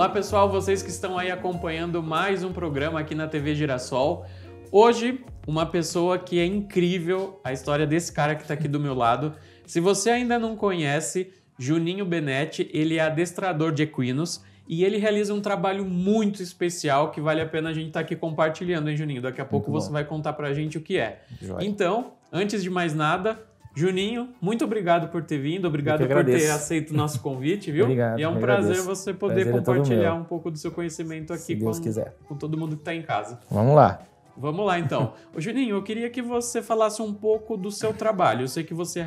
Olá pessoal, vocês que estão aí acompanhando mais um programa aqui na TV Girassol. Hoje, uma pessoa que é incrível, a história desse cara que está aqui do meu lado. Se você ainda não conhece, Juninho Benetti, ele é adestrador de equinos e ele realiza um trabalho muito especial que vale a pena a gente estar aqui compartilhando, hein, Juninho? Daqui a pouco você vai contar pra gente o que é. Joia. Então, antes de mais nada, Juninho, muito obrigado por ter vindo, obrigado por ter aceito o nosso convite, viu? Obrigado, e é um prazer você poder compartilhar um pouco do seu conhecimento aqui com todo mundo que está em casa. Vamos lá. Vamos lá, então. Ô, Juninho, eu queria que você falasse um pouco do seu trabalho. Eu sei que você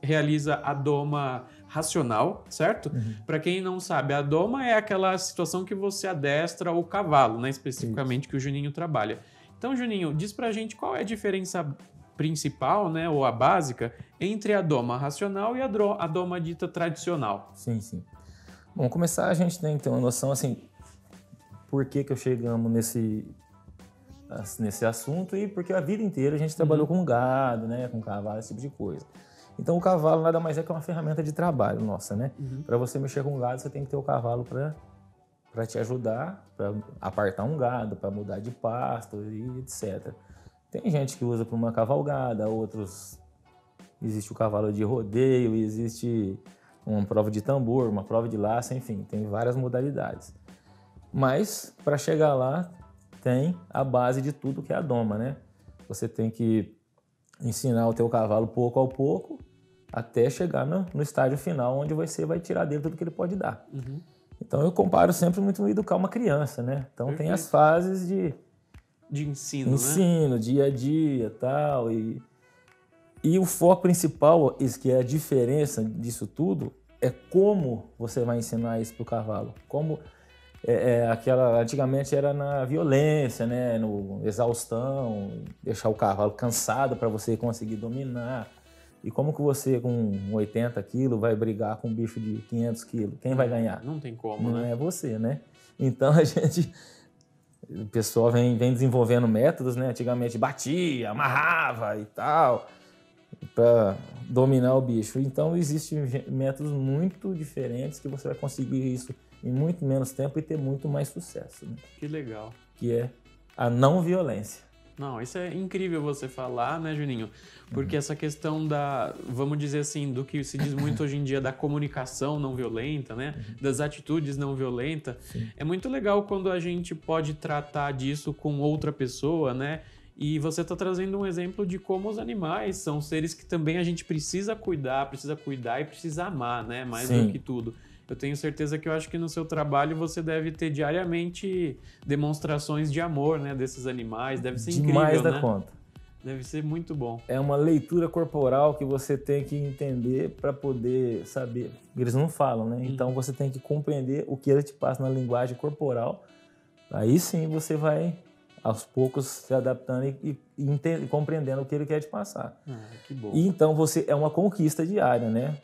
realiza a doma racional, certo? Para quem não sabe, a doma é aquela situação que você adestra o cavalo, né? Especificamente que o Juninho trabalha. Então, Juninho, diz pra gente qual é a diferença principal, né, ou a básica, entre a doma racional e a doma dita tradicional. Sim, sim. Bom, começar a gente tem que ter uma noção, assim, por que chegamos nesse assunto e porque a vida inteira a gente trabalhou com gado, né, com cavalo, esse tipo de coisa. Então o cavalo nada mais é que uma ferramenta de trabalho nossa, né? Para você mexer com gado, você tem que ter o cavalo para te ajudar, para apartar um gado, para mudar de pasto e etc. Tem gente que usa para uma cavalgada, outros... Existe o cavalo de rodeio, existe uma prova de tambor, uma prova de laço, enfim, tem várias modalidades. Mas, para chegar lá, tem a base de tudo que é a doma, né? Você tem que ensinar o teu cavalo pouco a pouco até chegar no estágio final, onde você vai tirar dele tudo que ele pode dar. Então, eu comparo sempre muito no educar uma criança, né? Então, tem as fases de ensino, né? Dia a dia, tal, e o foco principal, que é a diferença disso tudo, é como você vai ensinar isso para o cavalo. Como antigamente era na violência, né? No exaustão, deixar o cavalo cansado para você conseguir dominar. E como que você com 80 quilos vai brigar com um bicho de 500 quilos? Quem vai ganhar? Não tem como, né? Não é você, né? Então o pessoal vem desenvolvendo métodos, né? Antigamente batia, amarrava e tal, para dominar o bicho. Então existem métodos muito diferentes que você vai conseguir isso em muito menos tempo e ter muito mais sucesso. Né? Que legal. Que é a não violência. Não, isso é incrível você falar, né, Juninho? Porque essa questão vamos dizer assim, do que se diz muito hoje em dia da comunicação não violenta, né? Das atitudes não violentas. É muito legal quando a gente pode tratar disso com outra pessoa, né? E você está trazendo um exemplo de como os animais são seres que também a gente precisa cuidar e precisa amar, né? Mais do que tudo. Eu tenho certeza que eu acho que no seu trabalho você deve ter diariamente demonstrações de amor, né, desses animais. Deve ser incrível, demais da né? conta. Deve ser muito bom. É uma leitura corporal que você tem que entender para poder saber. Eles não falam, né? Então você tem que compreender o que ele te passa na linguagem corporal. Aí sim você vai, aos poucos, se adaptando e compreendendo o que ele quer te passar. Que bom. E então é uma conquista diária, né?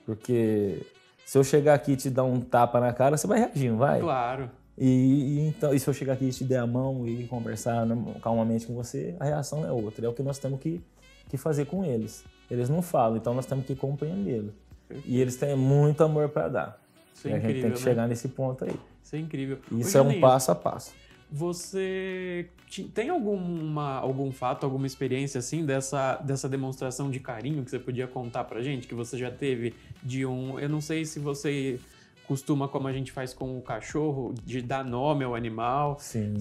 Porque se eu chegar aqui e te dar um tapa na cara, você vai reagir, não vai? Claro. E se eu chegar aqui e te der a mão e conversar calmamente com você, a reação é outra. É o que nós temos que fazer com eles. Eles não falam, então nós temos que compreendê-los. E eles têm muito amor para dar. Isso é e a incrível, gente tem que chegar nesse ponto aí. Isso é incrível. Isso é um passo a passo. Você tem algum fato, alguma experiência assim dessa demonstração de carinho que você podia contar pra gente? Que você já teve eu não sei se você costuma, como a gente faz com o cachorro, de dar nome ao animal. Sim.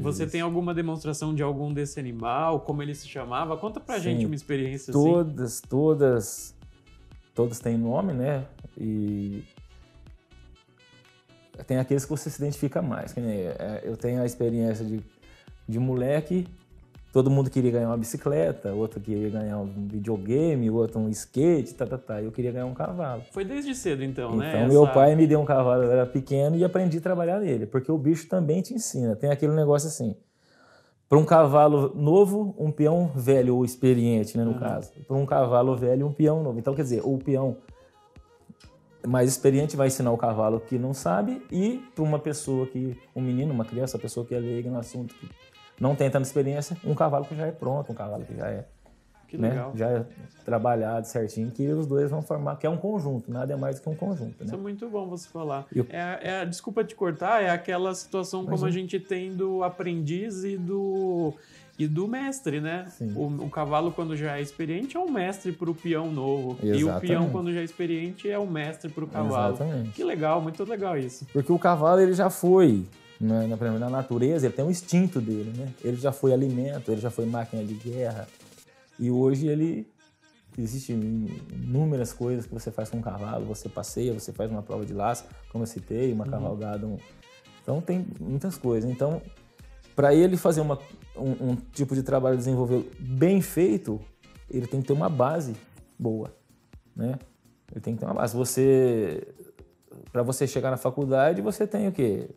Você tem alguma demonstração de algum desse animal? Como ele se chamava? Conta pra gente uma experiência assim. Todas têm nome, né? E tem aqueles que você se identifica mais. Eu tenho a experiência de moleque, todo mundo queria ganhar uma bicicleta, outro queria ganhar um videogame, outro um skate, eu queria ganhar um cavalo. Foi desde cedo então, né? Então meu pai me deu um cavalo, eu era pequeno e aprendi a trabalhar nele, porque o bicho também te ensina. Tem aquele negócio assim, para um cavalo novo, um peão velho ou experiente, né, no caso. Para um cavalo velho, um peão novo. Então, quer dizer, o peão mais experiente vai ensinar o cavalo que não sabe, e para uma pessoa um menino, uma criança, uma pessoa que é leiga no assunto, que não tem tanta experiência, um cavalo que já é pronto, um cavalo que já é Que legal. Né? Já trabalhado certinho, que os dois vão formar, que é um conjunto, nada é mais do que um conjunto. Né? Isso é muito bom você falar. Desculpa te cortar, é aquela situação como a gente tem do aprendiz e do mestre, né? O cavalo, quando já é experiente, é um mestre para o peão novo. Exatamente. E o peão, quando já é experiente, é o mestre para o cavalo. Exatamente. Que legal, muito legal isso. Porque o cavalo, ele já foi, na natureza, ele tem um instinto dele, né? Ele já foi alimento, ele já foi máquina de guerra. E hoje existem inúmeras coisas que você faz com o cavalo. Você passeia, você faz uma prova de laço, como eu citei, uma cavalgada. Então, tem muitas coisas. Então, para ele fazer um tipo de trabalho desenvolver bem feito, ele tem que ter uma base boa, né? Ele tem que ter uma base. Para você chegar na faculdade, você tem o quê?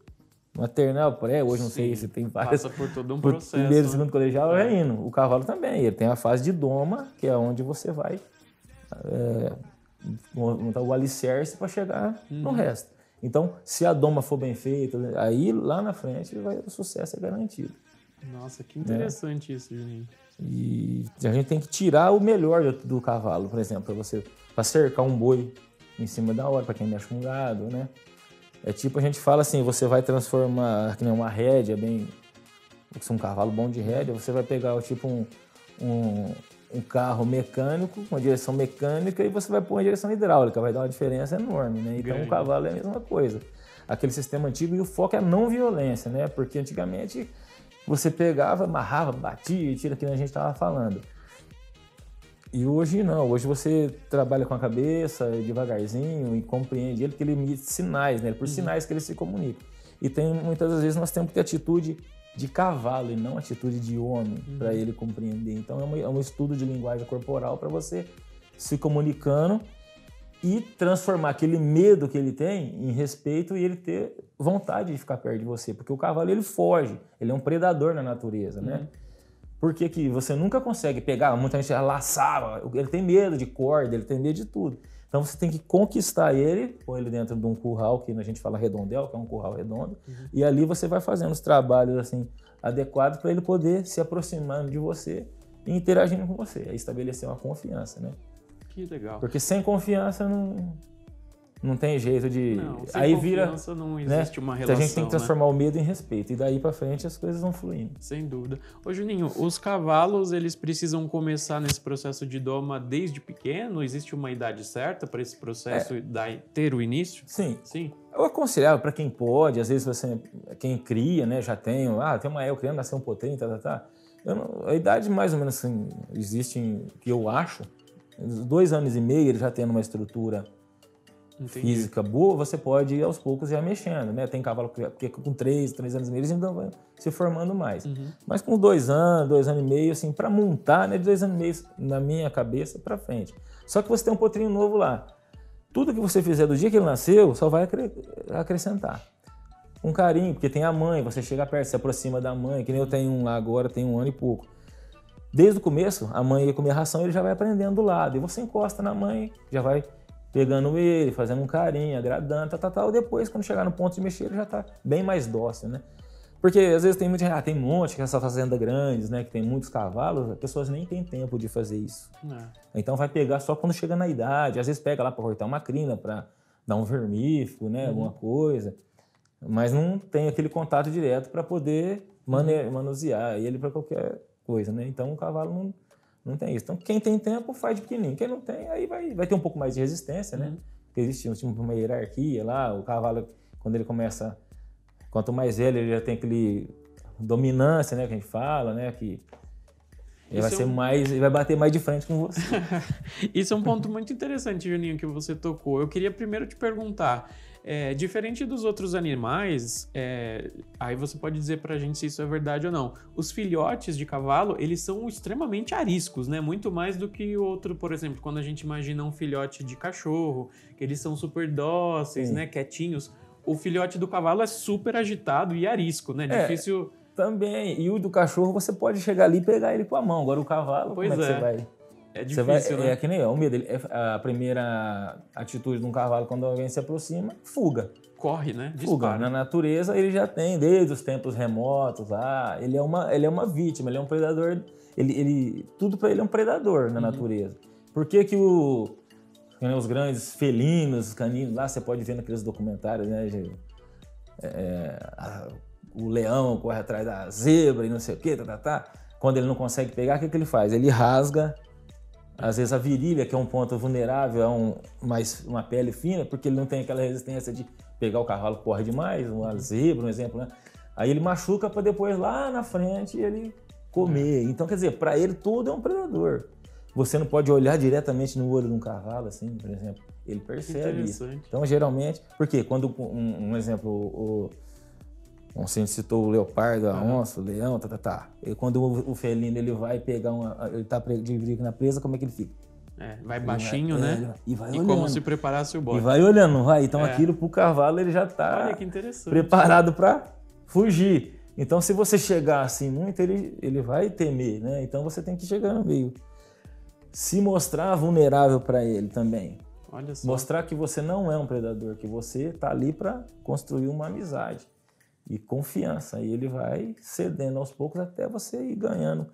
Maternal, pré, hoje não sei se tem várias. Passa por todo um processo. Primeiro, segundo colegial, é indo. O cavalo também, ele tem a fase de doma, que é onde você vai montar o alicerce para chegar no resto. Então, se a doma for bem feita, aí lá na frente o sucesso é garantido. Nossa, que interessante isso, Juninho. E a gente tem que tirar o melhor do cavalo, por exemplo, para cercar um boi em cima da hora, para quem mexe com gado, né? É tipo, a gente fala assim, você vai transformar, que nem uma rédea, um cavalo bom de rédea, você vai pegar tipo um carro mecânico, uma direção mecânica, e você vai pôr uma direção hidráulica, vai dar uma diferença enorme, né? Então o cavalo é a mesma coisa. Aquele sistema antigo, e o foco é a não violência, né? Porque antigamente você pegava, amarrava, batia, tira, que a gente estava falando. E hoje não, hoje você trabalha com a cabeça, devagarzinho, e compreende ele, porque ele emite sinais, né? Por sinais que ele se comunica. E muitas das vezes nós temos que ter atitude de cavalo e não atitude de homem para ele compreender. Então é um estudo de linguagem corporal para você se comunicando e transformar aquele medo que ele tem em respeito e ele ter vontade de ficar perto de você. Porque o cavalo, ele foge, ele é um predador na natureza, né? Por que você nunca consegue pegar, muita gente laçava, ele tem medo de corda, ele tem medo de tudo. Então você tem que conquistar ele, pôr ele dentro de um curral, que a gente fala redondel, que é um curral redondo, e ali você vai fazendo os trabalhos assim, adequados para ele poder se aproximando de você e interagindo com você, aí estabelecer uma confiança, né? Que legal. Porque sem confiança não tem jeito de... Não, sem aí confiança não existe uma relação. Então a gente tem que transformar o medo em respeito. E daí pra frente as coisas vão fluindo. Sem dúvida. Ô Juninho, os cavalos, eles precisam começar nesse processo de doma desde pequeno? Existe uma idade certa para esse processo ter o início? Sim. Sim. Eu aconselhava para quem pode, às vezes quem cria, né, já tem uma eu criando, nasceu um potrinho, a idade mais ou menos assim, existe, que eu acho, 2 anos e meio ele já tendo uma estrutura física boa, você pode ir aos poucos já mexendo, né? Tem cavalo que com 3 anos e meio eles ainda vão se formando mais. Mas com 2 anos e meio, assim, para montar, né? De 2 anos e meio na minha cabeça para frente. Só que você tem um potrinho novo lá. Tudo que você fizer do dia que ele nasceu, só vai acrescentar. Com carinho, porque tem a mãe, você chega perto, se aproxima da mãe, que nem eu tenho um lá agora, tem 1 ano e pouco. Desde o começo, a mãe ia comer ração, ele já vai aprendendo do lado. E você encosta na mãe, já vai pegando ele, fazendo um carinho, agradando, Depois, quando chegar no ponto de mexer, ele já está bem mais dócil, né? Porque às vezes tem muita gente, tem um monte que essa fazenda grandes, né? Que tem muitos cavalos, as pessoas nem têm tempo de fazer isso. Então vai pegar só quando chega na idade. Às vezes pega lá para cortar uma crina, para dar um vermífugo, né? Alguma coisa. Mas não tem aquele contato direto para poder manusear ele para qualquer coisa, né? Então o cavalo não tem isso. Então, quem tem tempo faz de pequenininho. Quem não tem, aí vai ter um pouco mais de resistência, né? Porque existe uma hierarquia lá. O cavalo, quando ele começa... Quanto mais velho, ele já tem aquele dominância, né? Que a gente fala, né? Que ele vai ser mais... Ele vai bater mais de frente com você. Isso é um ponto muito interessante, Juninho, que você tocou. Eu queria primeiro te perguntar... diferente dos outros animais, aí você pode dizer pra gente se isso é verdade ou não. Os filhotes de cavalo, eles são extremamente ariscos, né? Muito mais do que o outro, por exemplo, quando a gente imagina um filhote de cachorro, que eles são super dóceis, né? Quietinhos. O filhote do cavalo é super agitado e arisco, né? Difícil... Também. E o do cachorro, você pode chegar ali e pegar ele com a mão. Agora o cavalo, como é que você vai... É difícil, né? É que nem o medo. A primeira atitude de um cavalo quando alguém se aproxima, fuga. Corre, né? Dispara. Fuga. Na natureza ele já tem, desde os tempos remotos, ele é uma vítima, ele é um predador. Tudo para ele é um predador na natureza. Por que que os grandes felinos, caninos, lá você pode ver naqueles documentários, né? O leão corre atrás da zebra e não sei o quê, Quando ele não consegue pegar, o que ele faz? Ele rasga, às vezes, a virilha, que é um ponto vulnerável, uma pele fina, porque ele não tem aquela resistência de pegar o cavalo que corre demais, uma zebra, um exemplo, né? Aí ele machuca para depois, lá na frente, ele comer. Então, quer dizer, para ele tudo é um predador. Você não pode olhar diretamente no olho de um cavalo, assim, por exemplo. Ele percebe isso. Então, geralmente... Porque quando, um exemplo, você citou o leopardo, a onça, o leão, E quando o felino ele vai pegar ele tá dividido na presa, como é que ele fica? Vai baixinho, né? E vai olhando. Como se preparasse o bode. E vai olhando, não vai? Então aquilo pro cavalo ele já tá Olha que interessante. Preparado para fugir. Então se você chegar assim muito, ele vai temer, né? Então você tem que chegar no meio. Se mostrar vulnerável para ele também. Olha só. Mostrar que você não é um predador, que você tá ali para construir uma amizade e confiança. E ele vai cedendo aos poucos até você ir ganhando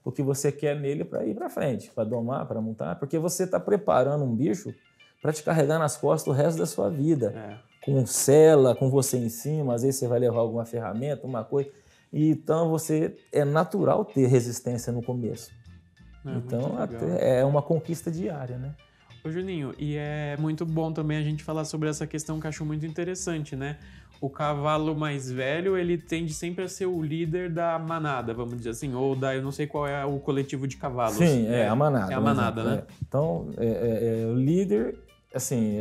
o que você quer nele para ir para frente, para domar, para montar, porque você está preparando um bicho para te carregar nas costas o resto da sua vida. Com sela, com você em cima, às vezes você vai levar alguma ferramenta, uma coisa. Então é natural ter resistência no começo. Então é uma conquista diária, né? Ô Juninho, e é muito bom também a gente falar sobre essa questão que eu acho muito interessante, né? O cavalo mais velho, ele tende sempre a ser o líder da manada, vamos dizer assim, ou eu não sei qual é o coletivo de cavalos. Sim, a manada. É a manada, né? Então, o líder, assim,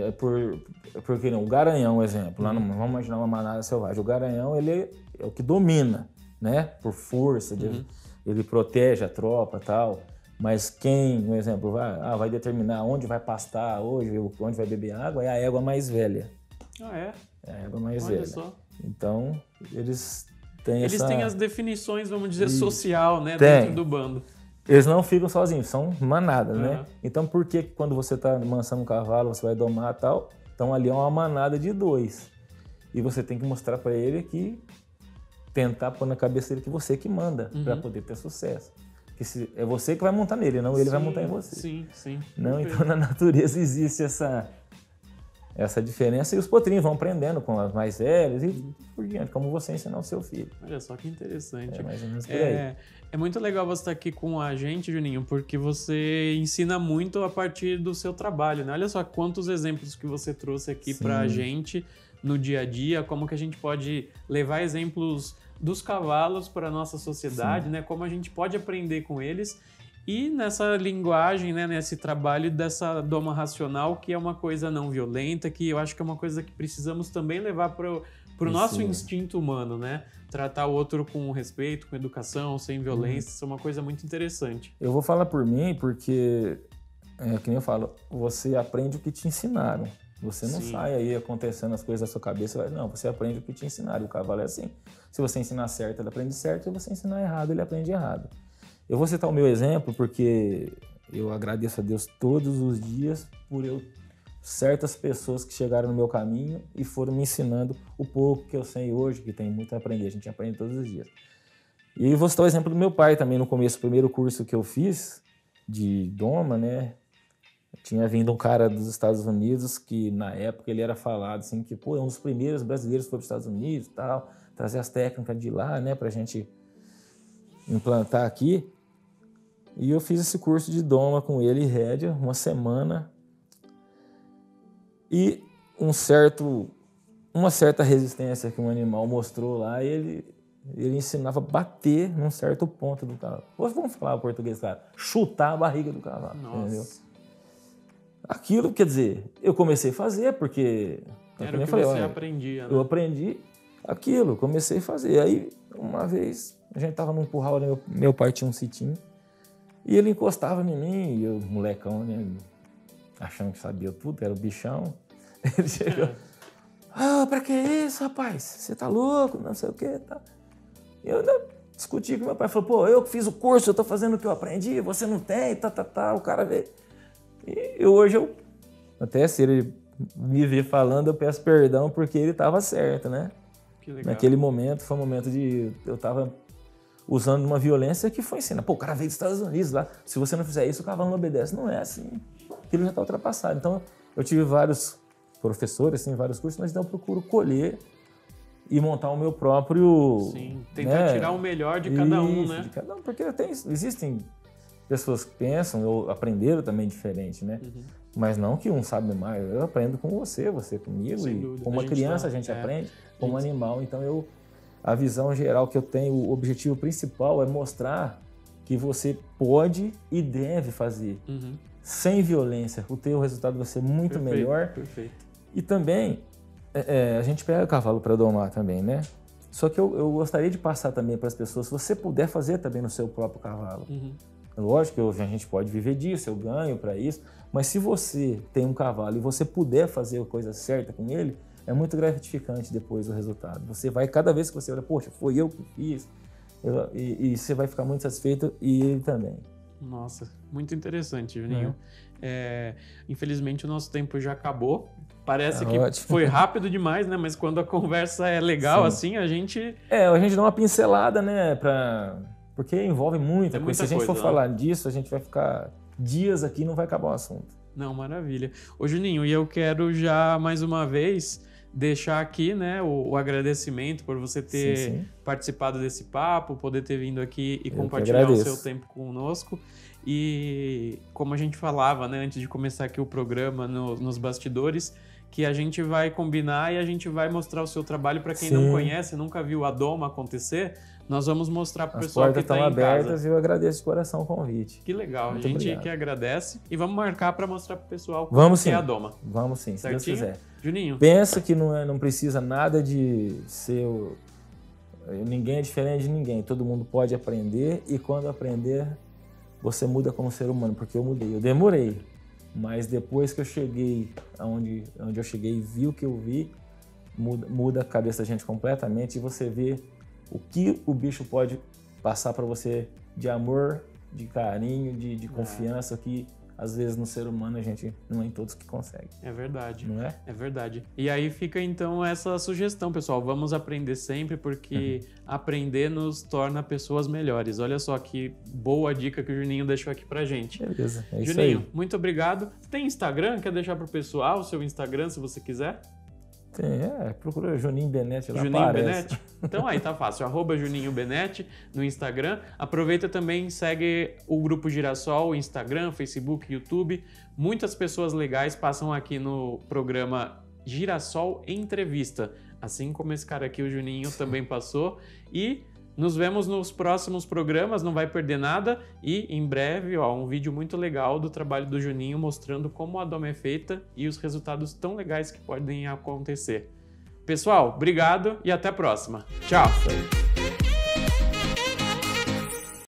porque não, o garanhão, exemplo, lá vamos imaginar uma manada selvagem, o garanhão, ele é o que domina, né? Por força, ele protege a tropa e tal. Mas quem, por exemplo, vai determinar onde vai pastar hoje, onde vai beber água, é a égua mais velha. É a égua mais Olha velha. Só. Então, eles têm Eles têm as definições, vamos dizer, social, né? Tem. Dentro do bando. Eles não ficam sozinhos, são manadas, né? Então, por que quando você está mansando um cavalo, você vai domar e tal, então ali é uma manada de 2. E você tem que mostrar para ele que tentar pôr na cabeça dele que você que manda para poder ter sucesso. Que é você que vai montar nele, não ele vai montar em você. Sim. Não, então na natureza existe essa diferença e os potrinhos vão aprendendo com as mais velhas e por diante, como você ensinar o seu filho. Olha só que interessante. Mais ou menos por aí. É muito legal você estar aqui com a gente, Juninho, porque você ensina muito a partir do seu trabalho, né? Olha só quantos exemplos que você trouxe aqui pra gente no dia a dia, como que a gente pode levar exemplos dos cavalos para a nossa sociedade, né? Como a gente pode aprender com eles e nessa linguagem, né? Nesse trabalho dessa doma racional, que é uma coisa não violenta, que eu acho que é uma coisa que precisamos também levar para o nosso instinto humano, né? Tratar o outro com respeito, com educação, sem violência, isso é uma coisa muito interessante. Eu vou falar por mim, porque, que nem eu falo, você aprende o que te ensinaram. Você não sai aí acontecendo as coisas na sua cabeça. Não, você aprende o que te ensinaram. O cavalo é assim. Se você ensinar certo, ele aprende certo. Se você ensinar errado, ele aprende errado. Eu vou citar o meu exemplo porque eu agradeço a Deus todos os dias por certas pessoas que chegaram no meu caminho e foram me ensinando o pouco que eu sei hoje, que tem muito a aprender. A gente aprende todos os dias. E eu vou citar o exemplo do meu pai também. No começo, o primeiro curso que eu fiz de doma, né? Tinha vindo um cara dos Estados Unidos que, na época, ele era falado assim, que, é um dos primeiros brasileiros que foi para os Estados Unidos e tal, trazer as técnicas de lá, né, pra gente implantar aqui. E eu fiz esse curso de doma com ele e rédea, uma semana. E uma certa resistência que um animal mostrou lá, ele ensinava a bater num certo ponto do cavalo. Vamos falar o português, cara. Chutar a barriga do cavalo, entendeu? Aquilo, quer dizer, eu comecei a fazer porque... Era o que você aprendia, né? Eu aprendi aquilo, comecei a fazer. Aí, uma vez, a gente tava num curral, meu pai tinha um sitinho, e ele encostava em mim, e eu, molecão, né, achando que sabia tudo, era o bichão. Ele chegou, pra que isso, rapaz? Você tá louco? Não sei o que, tá. Eu discuti com meu pai, falou, pô, eu que fiz o curso, eu tô fazendo o que eu aprendi, você não tem, o cara veio. E hoje até se ele me ver falando, eu peço perdão porque ele tava certo, né? Que legal. Naquele momento, foi um momento eu tava usando uma violência que foi ensinada. Pô, o cara veio dos Estados Unidos lá, se você não fizer isso, o cavalo não obedece. Não é assim, aquilo já tá ultrapassado. Então, eu tive vários professores, assim, vários cursos, mas então eu procuro colher e montar o meu próprio... Sim, tentar tirar o melhor de cada um, né? De cada um, porque existem pessoas que pensam, ou aprenderam também diferente, né? Mas não que um sabe mais. Eu aprendo com você comigo, sem e dúvida. como uma criança a gente aprende, como um animal. Então a visão geral que eu tenho, o objetivo principal é mostrar que você pode e deve fazer sem violência. O teu resultado vai ser muito melhor. Perfeito. E também, a gente pega o cavalo para domar também, né? Só que eu gostaria de passar também para as pessoas, se você puder fazer também no seu próprio cavalo. Lógico que a gente pode viver disso, eu ganho para isso, mas se você tem um cavalo e você puder fazer a coisa certa com ele, é muito gratificante depois o resultado. Você vai, cada vez que você olha, poxa, foi eu que fiz, e você vai ficar muito satisfeito e ele também. Nossa, muito interessante, Juninho. Infelizmente o nosso tempo já acabou. Parece que foi rápido demais, né? Mas quando a conversa é legal, assim, a gente... a gente dá uma pincelada, né? Porque envolve muita coisa. Se a gente for falar disso, a gente vai ficar dias aqui e não vai acabar o assunto. Não, maravilha. Ô, Juninho, e eu quero já, mais uma vez, deixar aqui, né, o agradecimento por você ter participado desse papo, poder ter vindo aqui e compartilhar o seu tempo conosco. E como a gente falava, né, antes de começar aqui o programa nos bastidores, que a gente vai combinar e a gente vai mostrar o seu trabalho para quem não conhece, nunca viu a Doma acontecer. Nós vamos mostrar para o pessoal que está em casa. As portas estão abertas e eu agradeço de coração o convite. Que legal, muito a gente obrigado. Que agradece. E vamos marcar para mostrar para o pessoal como é a Doma. Vamos sim, certinho? Se Deus quiser. Juninho. Pensa que não precisa nada de ser... Ninguém é diferente de ninguém. Todo mundo pode aprender e quando aprender, você muda como ser humano. Porque eu mudei. Eu demorei. Mas depois que eu cheguei onde eu cheguei e vi o que eu vi, muda a cabeça da gente completamente e você vê o que o bicho pode passar para você de amor, de carinho, de confiança que às vezes no ser humano a gente não é em todos que consegue. É verdade. Não é? É verdade. E aí fica então essa sugestão, pessoal. Vamos aprender sempre porque aprender nos torna pessoas melhores. Olha só que boa dica que o Juninho deixou aqui pra gente. Beleza, é Juninho, isso aí. muito obrigado. Tem Instagram? Quer deixar pro pessoal o seu Instagram, se você quiser? Tem, procura Juninho Benetti lá. Juninho Benetti? Então aí tá fácil, @Juninho Benetti no Instagram. Aproveita também, segue o Grupo Girassol, Instagram, Facebook, YouTube. Muitas pessoas legais passam aqui no programa Girassol Entrevista. Assim como esse cara aqui, o Juninho, também passou. E nos vemos nos próximos programas, não vai perder nada. E em breve, um vídeo muito legal do trabalho do Juninho mostrando como a doma é feita e os resultados tão legais que podem acontecer. Pessoal, obrigado e até a próxima. Tchau!